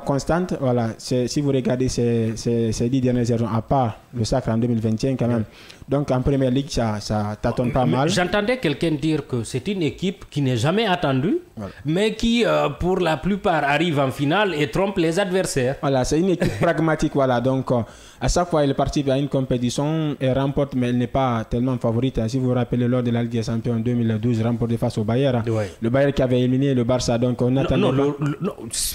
Speaker 5: constante. Voilà. Si vous regardez ces 10 dernières saisons, à part le sacre en 2021 quand même, Donc en première ligue, ça tâtonne pas mal.
Speaker 3: J'entendais quelqu'un dire que c'est une équipe qui n'est jamais attendue, mais qui, pour la plupart, arrive en finale et trompe les adversaires.
Speaker 5: Voilà, c'est une équipe pragmatique. Voilà, donc à chaque fois, elle participe à une compétition et remporte, mais elle n'est pas tellement favorite. Si vous vous rappelez, lors de la Ligue des Champions en 2012, remporté face au Bayern.
Speaker 3: Ouais.
Speaker 5: Le Bayern qui avait éliminé le Barça, donc on attendait.
Speaker 3: Non,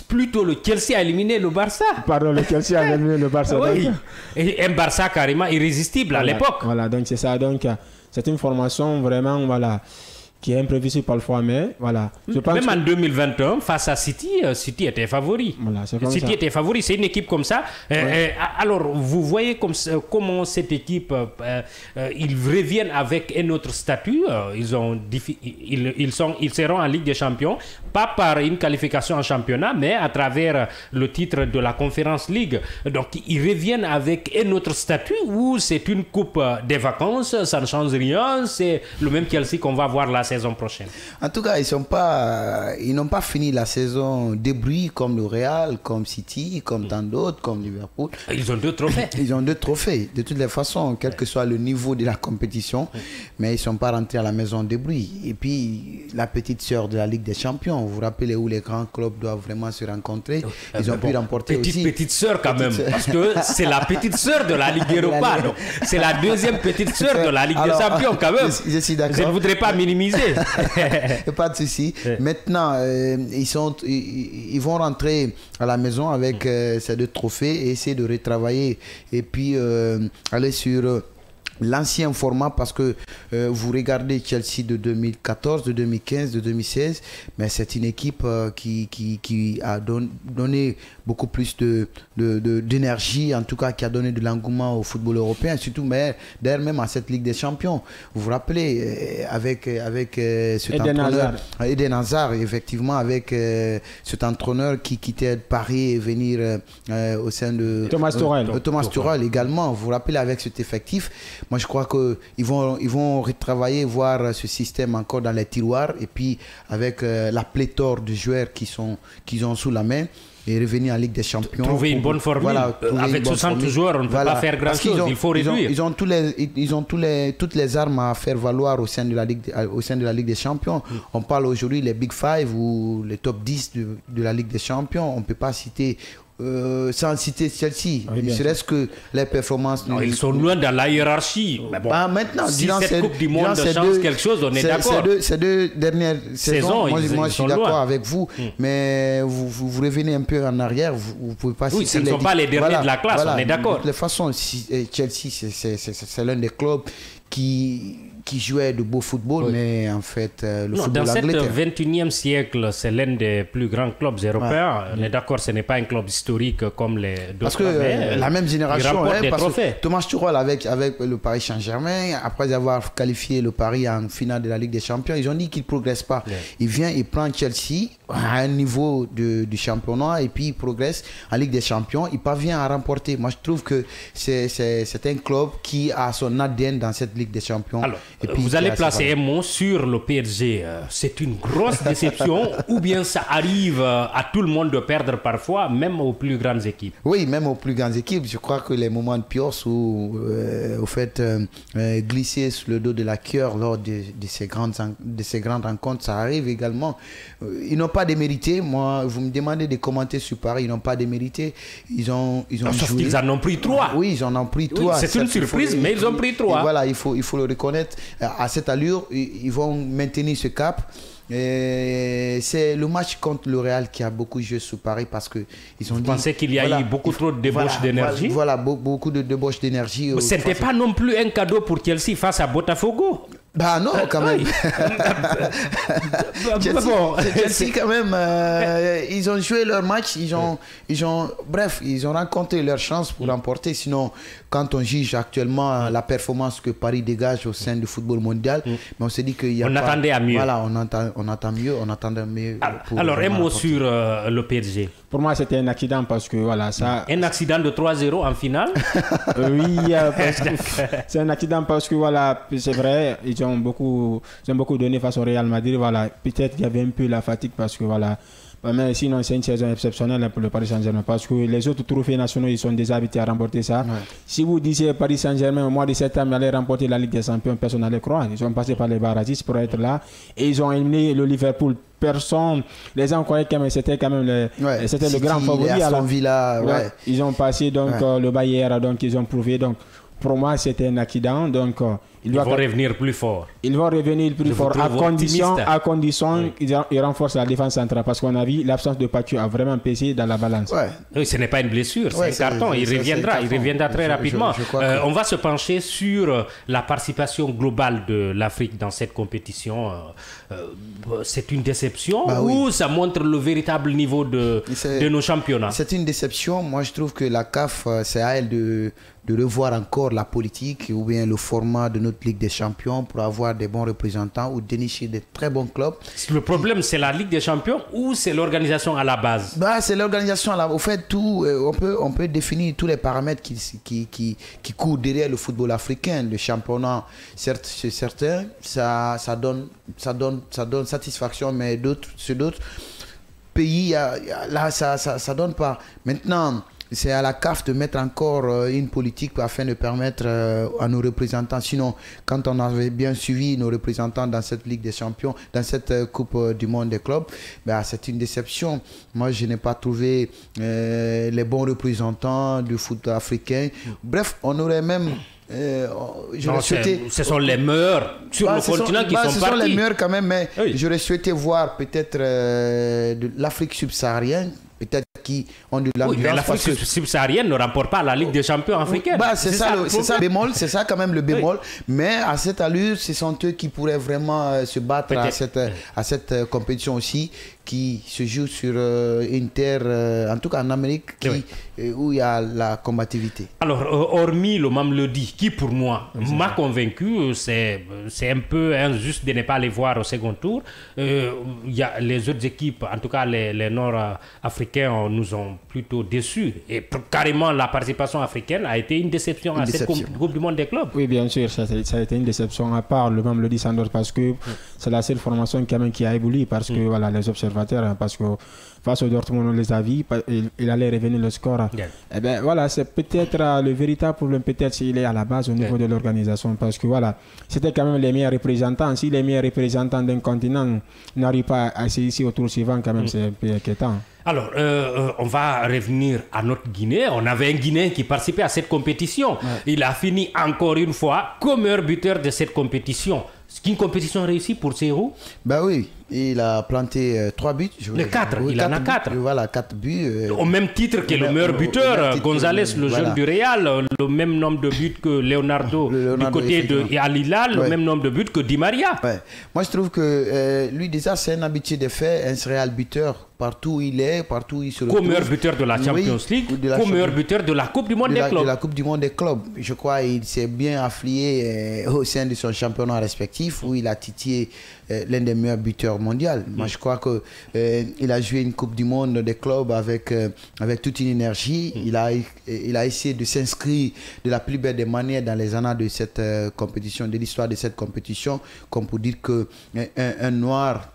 Speaker 3: plutôt le Chelsea a éliminé le Barça.
Speaker 5: Pardon, le Chelsea a éliminé le Barça.
Speaker 3: Oui.
Speaker 5: Donc,
Speaker 3: Et un Barça carrément irrésistible à l'époque.
Speaker 5: Voilà, donc c'est ça. Donc c'est une formation vraiment, voilà, qui est imprévisible parfois, mais voilà. Je pense
Speaker 3: Même en 2021, face à City, City était favori.
Speaker 5: Voilà, c'est comme
Speaker 3: City
Speaker 5: ça.
Speaker 3: était favori, c'est une équipe comme ça. Alors, vous voyez comment cette équipe, ils reviennent avec un autre statut. Ils seront en Ligue des Champions, pas par une qualification en championnat, mais à travers le titre de la Conference League. Donc, ils reviennent avec un autre statut où c'est une coupe des vacances, ça ne change rien, c'est le même Chelsea qu'on va voir la saison prochaine.
Speaker 4: En tout cas, ils n'ont pas fini la saison débris comme le Real, comme City, comme tant d'autres, comme Liverpool.
Speaker 3: Ils ont 2 trophées.
Speaker 4: Ils ont 2 trophées, de toutes les façons, quel que soit le niveau de la compétition, mais ils ne sont pas rentrés à la maison débris. Et puis, la petite sœur de la Ligue des Champions, vous vous rappelez où les grands clubs doivent vraiment se rencontrer. Ils ont pu remporter aussi.
Speaker 3: Petite sœur quand même, parce que c'est la petite sœur de la Ligue Europa. C'est la deuxième petite sœur de la Ligue des Champions quand même.
Speaker 4: Je suis d'accord.
Speaker 3: Je ne voudrais pas minimiser.
Speaker 4: Pas de souci. Maintenant, ils vont rentrer à la maison avec ces 2 trophées et essayer de retravailler et puis aller sur l'ancien format, parce que vous regardez Chelsea de 2014, de 2015, de 2016, mais c'est une équipe qui a donné beaucoup plus d'énergie, en tout cas qui a donné de l'engouement au football européen, surtout d'ailleurs même à cette Ligue des Champions. Vous vous rappelez, avec cet entraîneur, Eden Hazard, effectivement, avec cet entraîneur qui quittait Paris et venir au sein de
Speaker 5: Thomas Tuchel.
Speaker 4: Thomas Tuchel également. Vous vous rappelez, avec cet effectif, moi je crois qu'ils vont retravailler, voir ce système encore dans les tiroirs, et puis avec la pléthore de joueurs qu'ils ont sous la main, et revenir en Ligue des Champions.
Speaker 3: Trouver une bonne formule. Voilà, avec 60 joueurs, on ne peut pas faire grand-chose. Il faut réduire.
Speaker 4: Ils ont toutes les armes à faire valoir au sein de la Ligue des Champions. On parle aujourd'hui les Big Five ou les top 10 de la Ligue des Champions. On ne peut pas citer... sans citer Chelsea, ne serait-ce que les performances.
Speaker 3: Non, ils sont loin dans la hiérarchie. Mais bon,
Speaker 4: maintenant,
Speaker 3: si cette Coupe du Monde change quelque chose, on est d'accord.
Speaker 4: Ces 2 dernières saisons, moi je suis d'accord avec vous, mais vous revenez un peu en arrière, vous ne pouvez pas citer.
Speaker 3: Oui, ce ne sont pas les derniers de la classe, on est d'accord.
Speaker 4: De toute façon, Chelsea, c'est l'un des clubs qui jouait de beau football, mais en fait, le football anglais...
Speaker 3: Dans cet 21e siècle, c'est l'un des plus grands clubs européens. On est d'accord, ce n'est pas un club historique comme les d'autres.
Speaker 4: Parce que la même génération,
Speaker 3: parce que
Speaker 4: Thomas Tuchel avec le Paris Saint-Germain, après avoir qualifié le Paris en finale de la Ligue des Champions, ils ont dit qu'il ne progresse pas. Il vient, il prend Chelsea à un niveau du championnat et puis il progresse en Ligue des Champions. Il parvient à remporter. Moi, je trouve que c'est un club qui a son ADN dans cette Ligue des Champions.
Speaker 3: Alors, vous allez placer un mot sur le PSG. C'est une grosse déception ou bien ça arrive à tout le monde de perdre parfois, même aux plus grandes équipes?
Speaker 4: Oui, même aux plus grandes équipes. Je crois que les moments de pios où, au fait, glisser sur le dos de la cueur lors de ces grandes rencontres, ça arrive également. Ils n'ont pas démérité. Moi, vous me demandez de commenter sur Paris, ils n'ont pas démérité. Ils ont
Speaker 3: sauf qu'ils en ont pris 3.
Speaker 4: Oui, ils en ont pris 3.
Speaker 3: C'est une surprise, mais ils ont pris 3.
Speaker 4: Voilà, il faut le reconnaître. À cette allure, ils vont maintenir ce cap. C'est le match contre le Real qui a beaucoup joué sur Paris, parce que ils ont dit...
Speaker 3: Vous pensez qu'il y a eu beaucoup trop de débauche d'énergie?
Speaker 4: Voilà, beaucoup de débauche d'énergie.
Speaker 3: Ce n'était pas non plus un cadeau pour Chelsea face à Botafogo.
Speaker 4: Bah non, quand même. Chelsea, quand même, ils ont joué leur match, ils ont rencontré leur chance pour l'emporter. Sinon, quand on juge actuellement la performance que Paris dégage au sein du football mondial, mais on s'est dit qu'il y a
Speaker 3: on attendait à mieux.
Speaker 4: Voilà, on attendait mieux.
Speaker 3: Alors, un mot sur le PSG.
Speaker 5: Pour moi, c'était un accident parce que voilà, ça...
Speaker 3: Un accident de 3-0 en finale?
Speaker 5: Oui, c'est un accident parce que voilà, c'est vrai, ils ont beaucoup donné face au Real Madrid. Voilà, peut-être qu'il y avait un peu la fatigue parce que voilà, Mais sinon, c'est une saison exceptionnelle pour le Paris Saint-Germain parce que les autres trophées nationaux, ils sont déjà habitués à remporter ça. Si vous disiez Paris Saint-Germain au mois de septembre allait remporter la Ligue des Champions, personne n'allait croire. Ils ont passé par les barragistes pour être là et ils ont éliminé le Liverpool. Personne, les gens croyaient que c'était quand même c'était le grand favori à la
Speaker 4: Villa.
Speaker 5: Ils ont passé donc le Bayern, donc ils ont prouvé. Donc pour moi, c'était un accident. Donc
Speaker 3: ils vont revenir plus fort.
Speaker 5: Ils vont revenir plus fort à condition qu'ils renforcent la défense centrale parce qu'on a vu l'absence de Pachu a vraiment pesé dans la balance.
Speaker 3: Oui, ce n'est pas une blessure, c'est un carton. Il reviendra très rapidement. On va se pencher sur la participation globale de l'Afrique dans cette compétition. C'est une déception ou ça montre le véritable niveau de nos championnats?
Speaker 4: C'est une déception. Moi, je trouve que la CAF, c'est à elle de revoir encore la politique ou bien le format de notre Ligue des Champions pour avoir des bons représentants ou dénicher des très bons clubs.
Speaker 3: Le problème, c'est la Ligue des Champions ou c'est l'organisation à la base?
Speaker 4: C'est l'organisation à la base. Au fait, on peut définir tous les paramètres qui courent derrière le football africain. Le championnat, certes, c'est certain, ça donne satisfaction, mais sur d'autres pays, là, ça donne pas. Maintenant, c'est à la CAF de mettre encore une politique afin de permettre à nos représentants. Sinon, quand on avait bien suivi nos représentants dans cette Ligue des Champions, dans cette Coupe du Monde des clubs, c'est une déception. Moi, je n'ai pas trouvé les bons représentants du foot africain. Bref, on aurait même...
Speaker 3: ce sont les meilleurs sur le continent qui sont partis.
Speaker 4: Ce sont les meilleurs quand même, mais j'aurais souhaité voir peut-être de l'Afrique subsaharienne, peut-être qui ont de l'ambiance.
Speaker 3: Mais l'Afrique subsaharienne ne remporte pas la Ligue des Champions africaine.
Speaker 4: C'est ça le bémol, c'est ça quand même le bémol. Mais à cette allure, ce sont eux qui pourraient vraiment se battre à cette compétition aussi, qui se joue sur une terre, en tout cas en Amérique, où il y a la combativité.
Speaker 3: Alors, hormis le Mamelodi, qui pour moi m'a convaincu, c'est un peu injuste de ne pas les voir au second tour. Il y a les autres équipes, en tout cas les Nord-Africains, nous ont plutôt déçus. Et carrément, la participation africaine a été une déception à cette Coupe du Monde des clubs.
Speaker 5: Oui, bien sûr, ça a été une déception, à part le Mamelodi Sundowns, parce que c'est la seule formation quand même qui a évolué, parce que voilà, les observateurs, parce que face au Dortmund, on les a vus, il allait revenir le score. Eh bien, voilà, c'est peut-être le véritable problème, peut-être s'il est à la base au niveau de l'organisation, parce que voilà, c'était quand même les meilleurs représentants. Si les meilleurs représentants d'un continent n'arrivent pas à ici au tour suivant, quand même, c'est un peu inquiétant.
Speaker 3: Alors, on va revenir à notre Guinée. On avait un Guinéen qui participait à cette compétition. Il a fini encore une fois comme meilleur buteur de cette compétition. C'est une compétition réussie pour Serhou?
Speaker 4: Oui, il a planté 3 buts.
Speaker 3: Les 4, il en a 4.
Speaker 4: Voilà, 4 buts.
Speaker 3: Au même titre que le meilleur buteur, Gonzalez, le jeune du Real, le même nombre de buts que Leonardo du côté de Al Hilal, le même nombre de buts que Di Maria.
Speaker 4: Moi, je trouve que lui, déjà, c'est un habitué de fait, un céréal buteur. Partout où il est, partout où il se retrouve.
Speaker 3: Comme meilleur buteur de la Champions League, comme meilleur buteur de la Coupe du Monde des clubs.
Speaker 4: De la Coupe du Monde des clubs. Je crois qu'il s'est bien affilié au sein de son championnat respectif, où il a titillé l'un des meilleurs buteurs mondiaux. Moi, je crois qu'il a joué une Coupe du Monde des clubs avec toute une énergie. Il a essayé de s'inscrire de la plus belle des manières dans les annales de cette compétition, de l'histoire de cette compétition, comme pour dire qu'un Noir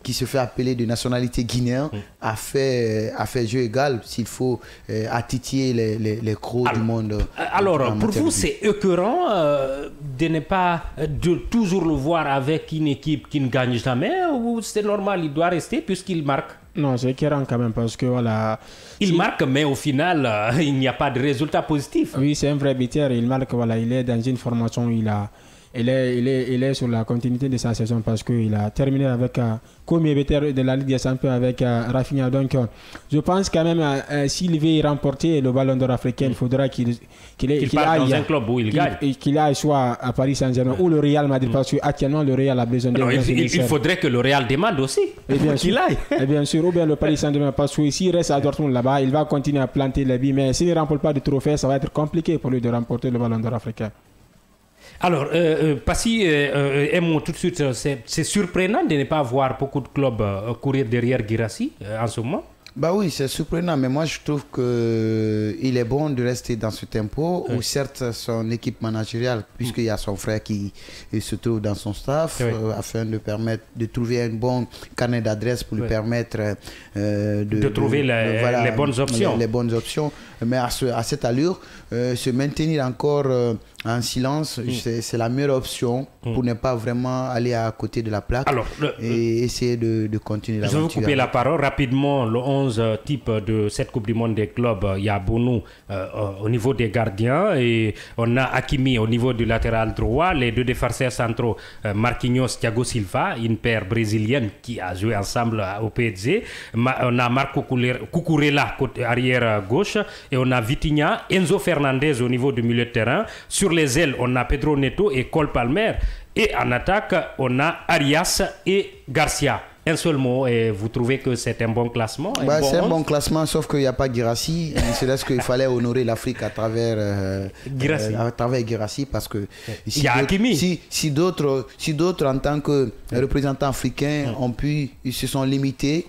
Speaker 4: qui se fait appeler de nationalité guinéenne a fait jeu égal s'il faut à titiller les crocs du monde.
Speaker 3: Alors, pour vous, c'est écœurant de ne pas toujours le voir avec une équipe qui ne gagne jamais, ou c'est normal, il doit rester puisqu'il marque?
Speaker 5: Non, c'est écœurant quand même parce que voilà...
Speaker 3: Il marque, mais au final, il n'y a pas de résultat positif.
Speaker 5: Oui, c'est un vrai buteur. Il marque, voilà, il est dans une formation, il est sur la continuité de sa saison parce qu'il a terminé avec comme buteur de la Ligue des Champions avec Rafinha. Donc, je pense quand même s'il veut remporter le Ballon d'Or africain, il faudra qu'il
Speaker 3: aille dans un club où il gagne.
Speaker 5: Qu'il aille soit à Paris Saint-Germain ou le Real Madrid parce qu'actuellement le Real a besoin de...
Speaker 3: Il faudrait que le Real demande aussi qu'il aille.
Speaker 5: Et bien sûr, ou bien le Paris Saint-Germain parce que s'il reste à Dortmund là-bas, il va continuer à planter les billes. Mais s'il ne remporte pas de trophée, ça va être compliqué pour lui de remporter le Ballon d'Or africain.
Speaker 3: Alors, Passy, un mot tout de suite, c'est surprenant de ne pas voir beaucoup de clubs courir derrière Guirassy en ce moment.
Speaker 4: Bah oui, c'est surprenant, mais moi je trouve qu'il est bon de rester dans ce tempo, où certes son équipe managériale, puisqu'il y a son frère qui se trouve dans son staff, afin de permettre de trouver un bon carnet d'adresses pour lui permettre
Speaker 3: de trouver les bonnes options.
Speaker 4: Les bonnes options, mais à cette allure, se maintenir encore en silence, c'est la meilleure option pour ne pas vraiment aller à côté de la plaque. Alors, et essayer de continuer l'aventure.
Speaker 3: Je vais vous couper la parole rapidement. Le 11 type de cette Coupe du Monde des clubs, il y a Bonou au niveau des gardiens et on a Hakimi au niveau du latéral droit, les deux défenseurs centraux, Marquinhos, Thiago Silva, une paire brésilienne qui a joué ensemble au PSG. On a Marco Cucurella côté arrière gauche et on a Vitinha, Enzo Fernandez au niveau du milieu de terrain. Sur les ailes, on a Pedro Neto et Cole Palmer. Et en attaque, on a Arias et Garcia. Un seul mot, et vous trouvez que c'est un bon classement?
Speaker 4: C'est un bon classement, sauf qu'il n'y a pas Guirassy. C'est qu'il fallait honorer l'Afrique à travers Guirassy, parce que
Speaker 3: il y a Hakimi.
Speaker 4: Si d'autres en tant que représentants africains ils se sont limités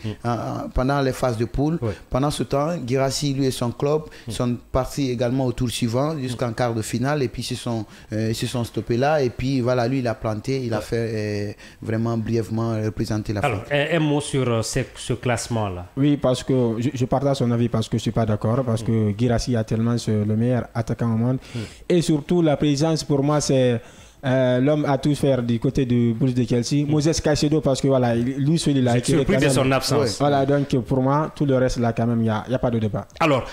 Speaker 4: pendant les phases de poule. Pendant ce temps, Guirassy, lui et son club sont partis également au tour suivant jusqu'en quart de finale, et puis ils se sont stoppés là, et puis voilà, lui il a planté, il a fait vraiment brièvement représenter l'Afrique.
Speaker 3: Alors, un mot sur ce classement-là.
Speaker 5: Oui, parce que je partage son avis, parce que je ne suis pas d'accord, parce que Guirassy a tellement le meilleur attaquant au monde. Et surtout, la présence, pour moi, c'est l'homme à tout faire du côté du Bulls de Chelsea. Moses Caicedo, parce que voilà, lui seul, il a été
Speaker 3: surpris de son absence.
Speaker 5: Voilà, donc pour moi, tout le reste là, quand même, il n'y a pas de débat.
Speaker 3: Alors,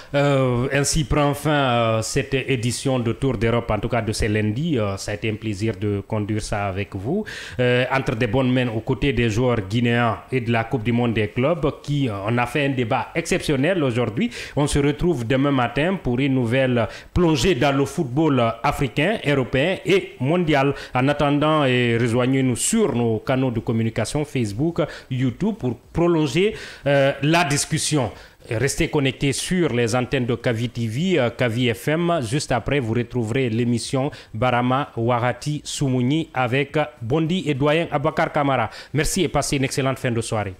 Speaker 3: ainsi prend fin cette édition de Tour d'Europe, en tout cas de ce lundi. Ça a été un plaisir de conduire ça avec vous. Entre des bonnes mains aux côtés des joueurs guinéens et de la Coupe du Monde des clubs, on a fait un débat exceptionnel aujourd'hui. On se retrouve demain matin pour une nouvelle plongée dans le football africain, européen et mondial. En attendant, rejoignez-nous sur nos canaux de communication Facebook, YouTube pour prolonger la discussion. Restez connectés sur les antennes de Kavi TV, Kavi FM. Juste après, vous retrouverez l'émission Barama Warati Soumouni avec Bondi et doyen Abakar Kamara. Merci et passez une excellente fin de soirée.